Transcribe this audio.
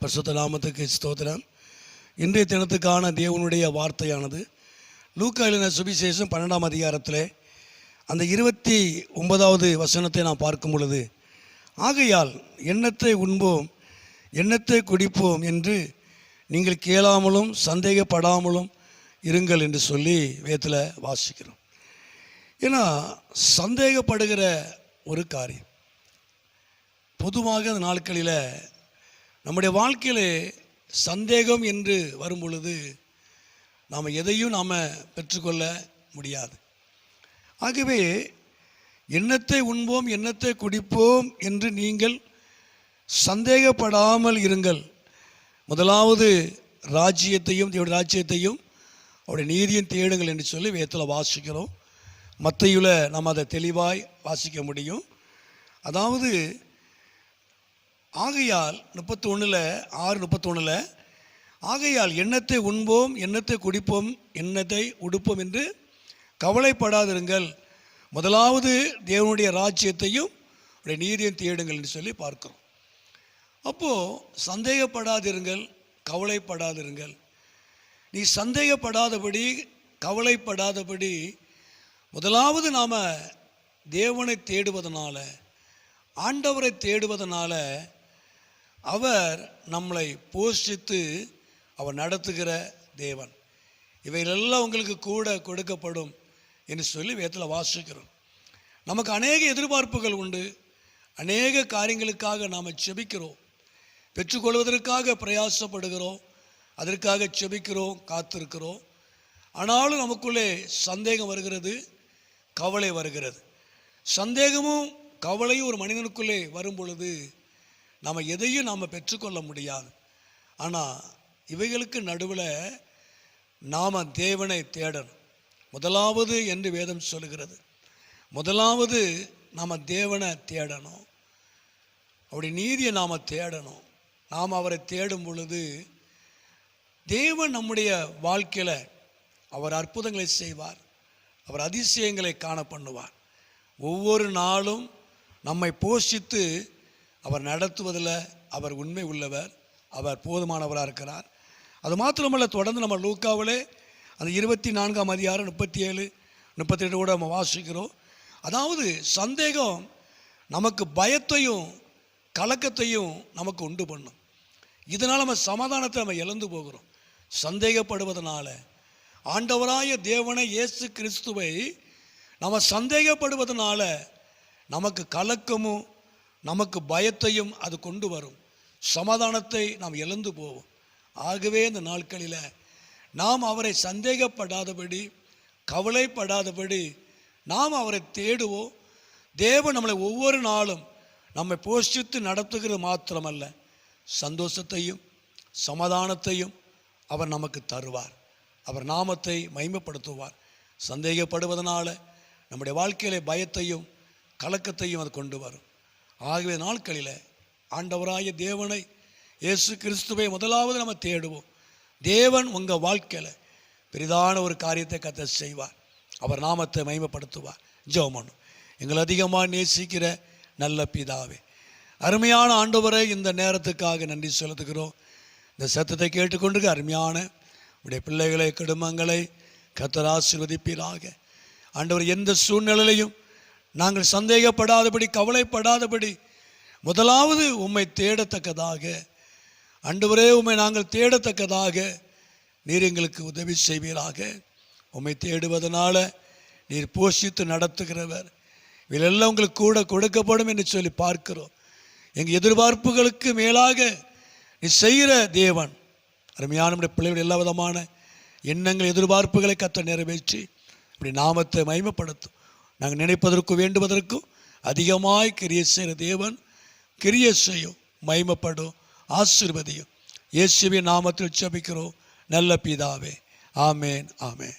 பரிசுத்த நாமத்துக்கு ஸ்தோத்திரம். இன்றைய தினத்துக்கான தேவனுடைய வார்த்தையானது லூக்கா எழுதின சுவிசேஷம் 12ஆம் அதிகாரத்தில் அந்த 29வது வசனத்தை நாம் பார்க்கும் பொழுது, ஆகையால் எண்ணத்தை உண்போம் எண்ணத்தை குடிப்போம் என்று நீங்கள் கேளாமலும் சந்தேகப்படாமலும் இருங்கள் என்று சொல்லி வேதத்தில் வாசிக்கிறோம். ஏன்னா சந்தேகப்படுகிற ஒரு காரியம் பொதுவாக அந்த நாட்களில் நம்முடைய வாழ்க்கையில் சந்தேகம் என்று வரும் பொழுது நாம் எதையும் நாம் பெற்றுக்கொள்ள முடியாது. ஆகவே எண்ணத்தை உண்போம் எண்ணத்தை குடிப்போம் என்று நீங்கள் சந்தேகப்படாமல் இருங்கள். முதலாவது ராஜ்யத்தையும் தேவனுடைய ராஜ்யத்தையும் அவருடைய நீதியும் தேடுங்கள் என்று சொல்லி வேதத்தில் வாசிக்கிறோம். மத்தேயுல நாம் அதை தெளிவாய் வாசிக்க முடியும். அதாவது ஆகையால் 31:6-31 ஆகையால் எண்ணத்தை உண்போம் எண்ணத்தை குடிப்போம் எண்ணத்தை உடுப்போம் என்று கவலைப்படாதிருங்கள், முதலாவது தேவனுடைய ராஜ்யத்தையும் அவருடைய நீதியையும் தேடுங்கள் என்று சொல்லி பார்க்கிறோம். அப்போது சந்தேகப்படாதிருங்கள், கவலைப்படாதிருங்கள். நீ சந்தேகப்படாதபடி கவலைப்படாதபடி முதலாவது நாம் தேவனை தேடுவதனால, ஆண்டவரை தேடுவதனால அவர் நம்மளை போஷித்து அவர் நடத்துகிற தேவன். இவைகளெல்லாம் உங்களுக்கு கூட கொடுக்கப்படும் என்று சொல்லி வேதத்தில் வாசிக்கிறோம். நமக்கு அநேக எதிர்பார்ப்புகள் உண்டு, அநேக காரியங்களுக்காக நாம் செபிக்கிறோம், பெற்றுக்கொள்வதற்காக பிரயாசப்படுகிறோம், அதற்காக செபிக்கிறோம், காத்திருக்கிறோம். ஆனாலும் நமக்குள்ளே சந்தேகம் வருகிறது, கவலை வருகிறது. சந்தேகமும் கவலையும் ஒரு மனிதனுக்குள்ளே வரும் பொழுது நாம் எதையும் நாம் பெற்றுக்கொள்ள முடியாது. ஆனால் இவைகளுக்கு நடுவில் நாம் தேவனை தேடணும். முதலாவது என்று வேதம் சொல்லுகிறது. முதலாவது நாம் தேவனை தேடணும், அவருடைய நீதியை நாம் தேடணும். நாம் அவரை தேடும் பொழுது தேவன் நம்முடைய வாழ்க்கையில் அவர் அற்புதங்களை செய்வார், அவர் அதிசயங்களை காண பண்ணுவார். ஒவ்வொரு நாளும் நம்மை போஷித்து அவர் நடத்துவதில் அவர் உண்மை உள்ளவர், அவர் போதுமானவராக இருக்கிறார். அது மாத்திரமல்ல, தொடர்ந்து நம்ம லூக்காவிலே அந்த 24ஆம் அதிகாரம் 37-38 கூட நம்ம வாசிக்கிறோம். அதாவது சந்தேகம் நமக்கு பயத்தையும் கலக்கத்தையும் நமக்கு உண்டு பண்ணும். இதனால் நம்ம சமாதானத்தை நம்ம இழந்து போகிறோம். சந்தேகப்படுவதனால ஆண்டவராய தேவனை இயேசு கிறிஸ்துவை நம்ம சந்தேகப்படுவதனால நமக்கு கலக்கமும் நமக்கு பயத்தையும் அது கொண்டு வரும். சமாதானத்தை நாம் இழந்து போவோம். ஆகவே இந்த நாட்களில் நாம் அவரை சந்தேகப்படாதபடி கவலைப்படாதபடி நாம் அவரை தேடுவோம். தேவன் நம்மளை ஒவ்வொரு நாளும் நம்மை போஷித்து நடத்துகிறது மாத்திரமல்ல, சந்தோஷத்தையும் சமாதானத்தையும் அவர் நமக்கு தருவார். அவர் நாமத்தை மகிமைப்படுத்துவார். சந்தேகப்படுவதனால நம்முடைய வாழ்க்கையிலே பயத்தையும் கலக்கத்தையும் அது கொண்டு வரும். ஆகவே நாட்களில் ஆண்டவராய தேவனை இயேசு கிறிஸ்துவை முதலாவது நம்ம தேடுவோம். தேவன் உங்கள் வாழ்க்கையில் பெரிதான ஒரு காரியத்தை கர்த்தர் செய்வார். அவர் நாமத்தை மகிமைப்படுத்துவார். ஜெபம் பண்ணும். எங்களை அதிகமாக நேசிக்கிற நல்ல பிதாவே, அருமையான ஆண்டவரை இந்த நேரத்துக்காக நன்றி செலுத்துகிறோம். இந்த சத்தத்தை கேட்டுக்கொண்டு அருமையான உடைய பிள்ளைகளை குடும்பங்களை கர்த்தர் ஆசீர்வதிப்பீராக. ஆண்டவர் எந்த சூழ்நிலையிலையும் நாங்கள் சந்தேகப்படாதபடி கவலைப்படாதபடி முதலாவது உம்மை தேடத்தக்கதாக, ஆண்டவரே உம்மை நாங்கள் தேடத்தக்கதாக நீர் எங்களுக்கு உதவி செய்வீராக. உம்மை தேடுவதனால நீர் போஷித்து நடத்துகிறவர். இவையெல்லாம் உங்களுக்கு கூட கொடுக்கப்படும் என்று சொல்லி பார்க்கிறோம். எங்கள் எதிர்பார்ப்புகளுக்கு மேலாக நீ செய்கிற தேவன். அருமையான நம்முடைய பிள்ளைகள் எல்லா விதமான எண்ணங்கள் எதிர்பார்ப்புகளை கர்த்தர் நிறைவேற்றி இப்படி நாமத்தை மகிமைப்படுத்தும். நாங்கள் நினைப்பதற்கும் வேண்டுவதற்கும் அதிகமாய் கிரியை செய்கிற தேவன் கிரியை செய்யும், மகிமைப்படும், ஆசீர்வதியும். இயேசுவின் நாமத்தில் ஜெபிக்கிறோம் நல்ல பிதாவே. ஆமேன், ஆமேன்.